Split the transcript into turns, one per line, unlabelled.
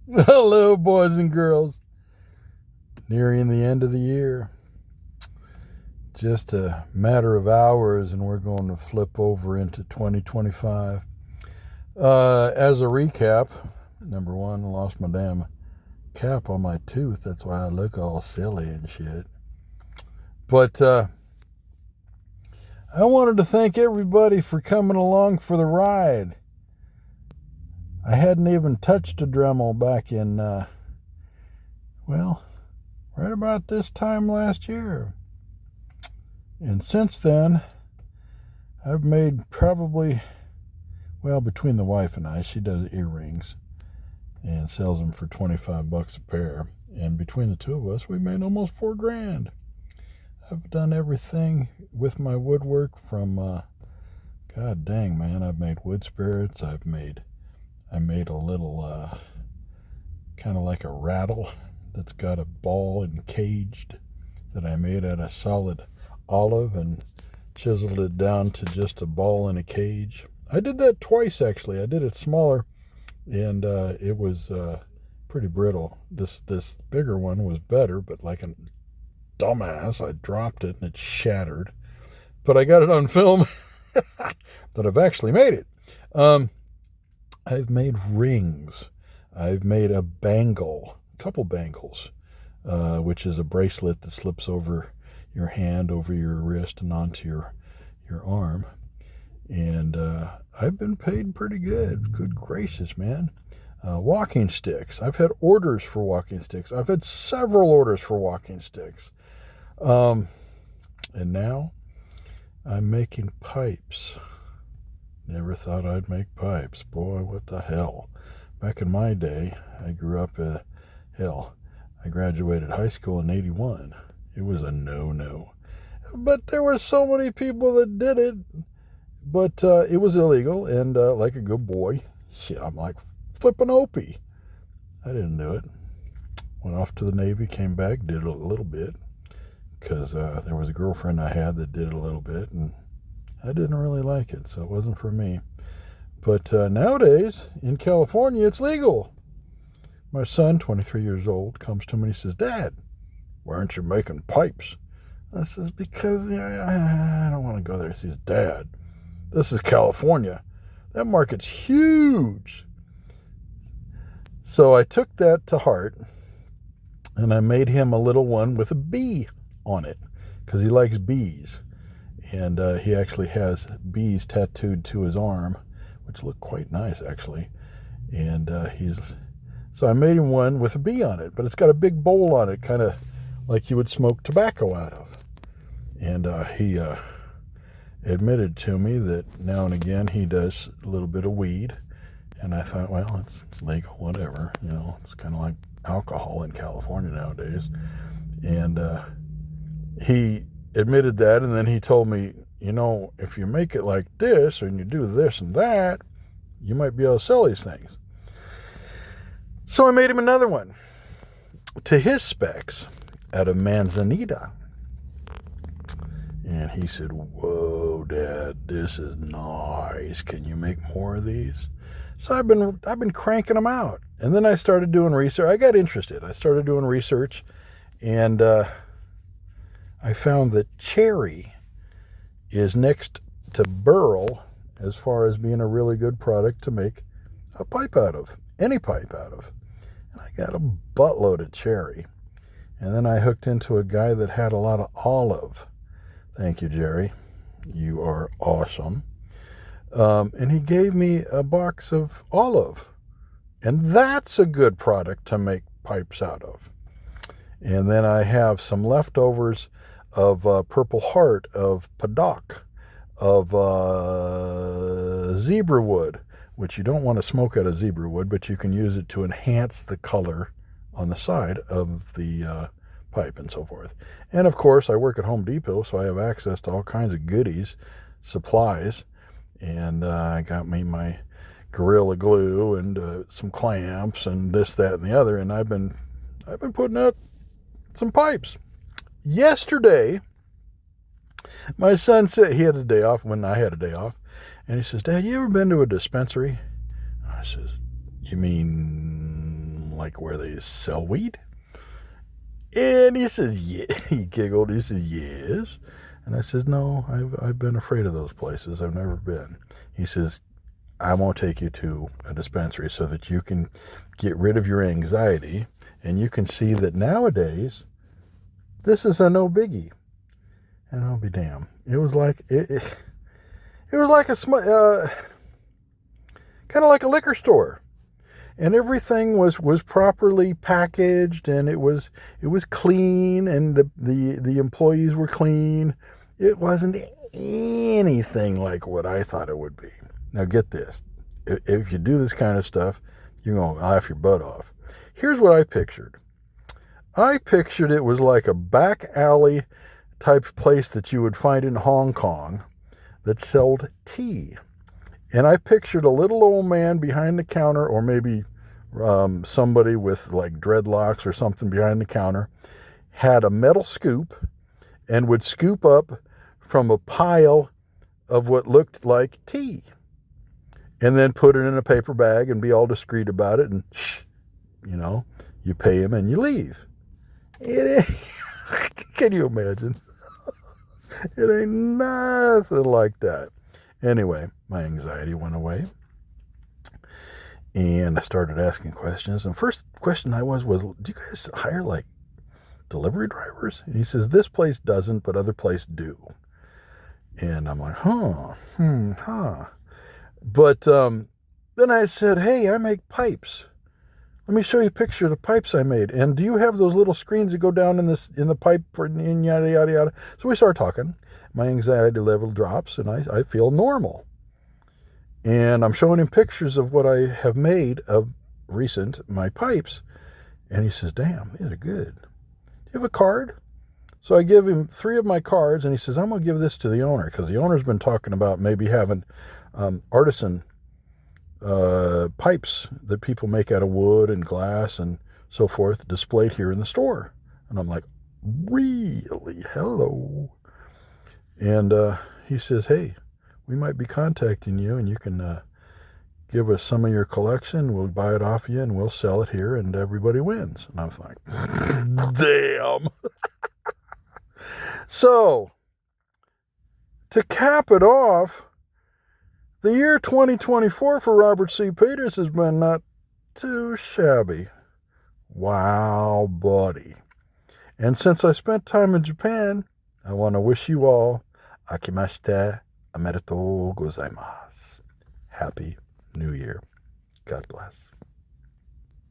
Hello, boys and girls. Nearing the end of the year. Just a matter of hours, and we're going to flip over into 2025. As a recap, number one, I lost my damn cap on my tooth. That's why I look all silly and shit. But I wanted to thank everybody for coming along for the ride. I hadn't even touched a Dremel back in, right about this time last year. And since then, I've made probably, between the wife and I, she does earrings and sells them for $25 a pair. And between the two of us, we made almost $4,000. I've done everything with my woodwork from, god dang, man, I've made wood spirits. I made a little, kind of like a rattle that's got a ball encaged that I made out of solid olive and chiseled it down to just a ball in a cage. I did that twice, actually. I did it smaller, and it was pretty brittle. This bigger one was better, but like a dumbass, I dropped it and it shattered. But I got it on film that I've actually made it. I've made rings. I've made a couple bangles, which is a bracelet that slips over your hand, over your wrist, and onto your arm. And I've been paid pretty good. Good gracious, man. Walking sticks. I've had orders for walking sticks. I've had several orders for walking sticks. And now I'm making pipes. Never thought I'd make pipes. Boy, what the hell. Back in my day, I grew up, I graduated high school in 81. It was a no-no. But there were so many people that did it. But it was illegal, and like a good boy, shit, I'm like flipping Opie. I didn't do it. Went off to the Navy, came back, did it a little bit. Because there was a girlfriend I had that did it a little bit, and I didn't really like it, so it wasn't for me. But nowadays, in California, it's legal. My son, 23 years old, comes to me and he says, "Dad, why aren't you making pipes?" I says, "Because I don't want to go there." He says, "Dad, this is California. That market's huge." So I took that to heart, and I made him a little one with a bee on it, because he likes bees. And he actually has bees tattooed to his arm, which look quite nice, actually. And so I made him one with a bee on it, but it's got a big bowl on it, kind of like you would smoke tobacco out of. And he admitted to me that now and again he does a little bit of weed. And I thought, well, it's legal, whatever. It's kind of like alcohol in California nowadays. And he admitted that, and then he told me, if you make it like this and you do this and that, you might be able to sell these things. So I made him another one to his specs out of Manzanita. And he said, "Whoa, Dad, this is nice. Can you make more of these?" So I've been cranking them out. And then I started doing research. I got interested. I started doing research, and I found that cherry is next to burl as far as being a really good product to make a pipe out of, any pipe out of. And I got a buttload of cherry. And then I hooked into a guy that had a lot of olive. Thank you, Jerry. You are awesome. And he gave me a box of olive. And that's a good product to make pipes out of. And then I have some leftovers of Purple Heart, of Padock, of zebra wood, which you don't want to smoke out of zebra wood, but you can use it to enhance the color on the side of the pipe and so forth. And of course, I work at Home Depot, so I have access to all kinds of goodies, supplies, and I got me my Gorilla Glue and some clamps and this, that, and the other, and I've been putting out some pipes. Yesterday, my son said, he had a day off when I had a day off, and he says, "Dad, you ever been to a dispensary?" I says, "You mean like where they sell weed? And he says, yeah. He giggled. He says, yes. And I says, no, I've been afraid of those places. I've never been. He says, I won't take you to a dispensary so that you can get rid of your anxiety and you can see that nowadays this is a no biggie. And I'll be damned. It was like it was like kind of like a liquor store, and everything was properly packaged, and it was clean, and the employees were clean. It wasn't anything like what I thought it would be. Now get this. If you do this kind of stuff, you're going to laugh your butt off. Here's what I pictured. I pictured it was like a back alley type place that you would find in Hong Kong that sold tea. And I pictured a little old man behind the counter, or maybe somebody with like dreadlocks or something behind the counter, had a metal scoop and would scoop up from a pile of what looked like tea, and then put it in a paper bag and be all discreet about it, and you pay him and you leave. Can you imagine? It ain't nothing like that. Anyway, my anxiety went away, and I started asking questions. And first question was, do you guys hire like delivery drivers? And he says, this place doesn't, but other places do. And I'm like, huh. But then I said, hey, I make pipes. Let me show you a picture of the pipes I made. And do you have those little screens that go down in the pipe in yada, yada, yada? So we start talking. My anxiety level drops, and I feel normal. And I'm showing him pictures of what I have made of my pipes. And he says, damn, these are good. Do you have a card? So I give him 3 of my cards, and he says, I'm going to give this to the owner, because the owner's been talking about maybe having artisan pipes that people make out of wood and glass and so forth displayed here in the store. And I'm like, really? Hello. And he says, hey, we might be contacting you, and you can give us some of your collection. We'll buy it off you, and we'll sell it here, and everybody wins. And I was like, damn. So, to cap it off, the year 2024 for Robert C. Peters has been not too shabby. Wow, buddy. And since I spent time in Japan, I want to wish you all, Akimashite Omedetou gozaimasu. Happy New Year. God bless.